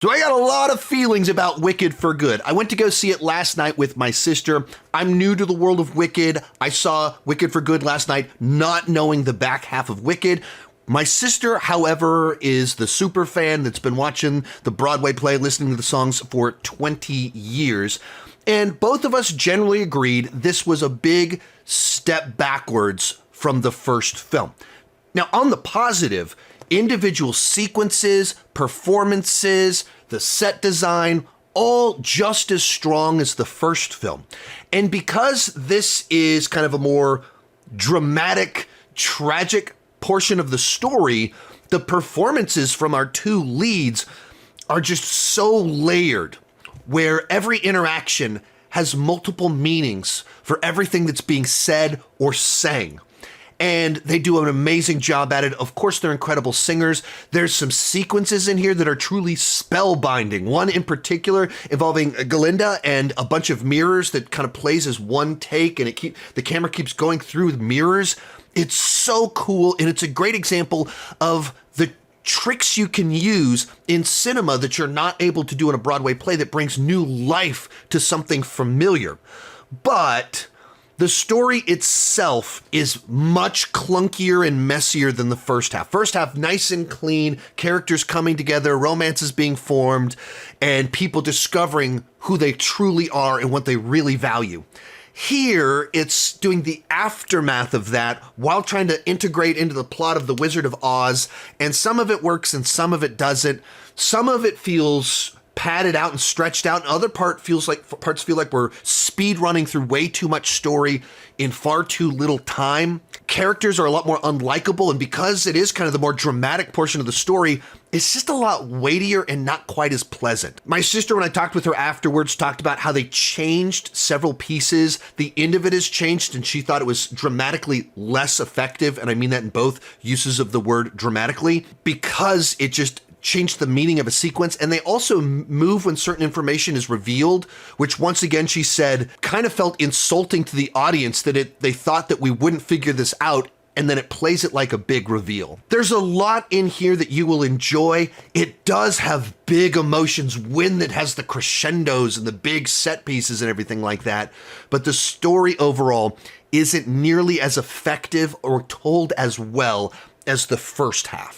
So I got a lot of feelings about Wicked for Good. I went to go see it last night with my sister. I'm new to the world of Wicked. I saw Wicked for Good last night, not knowing the back half of Wicked. My sister, however, is the super fan that's been watching the Broadway play, listening to the songs for 20 years. And both of us generally agreed this was a big step backwards from the first film. Now, on the positive, individual sequences, performances, the set design, all just as strong as the first film. And because this is kind of a more dramatic, tragic portion of the story, the performances from our two leads are just so layered, where every interaction has multiple meanings for everything that's being said or sang. And they do an amazing job at it. Of course, they're incredible singers. There's some sequences in here that are truly spellbinding. One in particular involving Galinda and a bunch of mirrors that kind of plays as one take, and the camera keeps going through the mirrors. It's so cool, and it's a great example of the tricks you can use in cinema that you're not able to do in a Broadway play that brings new life to something familiar. But the story itself is much clunkier and messier than the first half. First half, nice and clean, characters coming together, romances being formed, and people discovering who they truly are and what they really value. Here, it's doing the aftermath of that while trying to integrate into the plot of The Wizard of Oz, and some of it works and some of it doesn't. Some of it feels padded out and stretched out, and other parts feel like we're speed running through way too much story in far too little time. Characters are a lot more unlikable, and because it is kind of the more dramatic portion of the story, it's just a lot weightier and not quite as pleasant. My sister, when I talked with her afterwards, talked about how they changed several pieces. The end of it has changed, and she thought it was dramatically less effective, and I mean that in both uses of the word dramatically, because it just changed the meaning of a sequence. And they also move when certain information is revealed, which once again, she said, kind of felt insulting to the audience that they thought that we wouldn't figure this out, and then it plays it like a big reveal. There's a lot in here that you will enjoy. It does have big emotions when it has the crescendos and the big set pieces and everything like that, but the story overall isn't nearly as effective or told as well as the first half.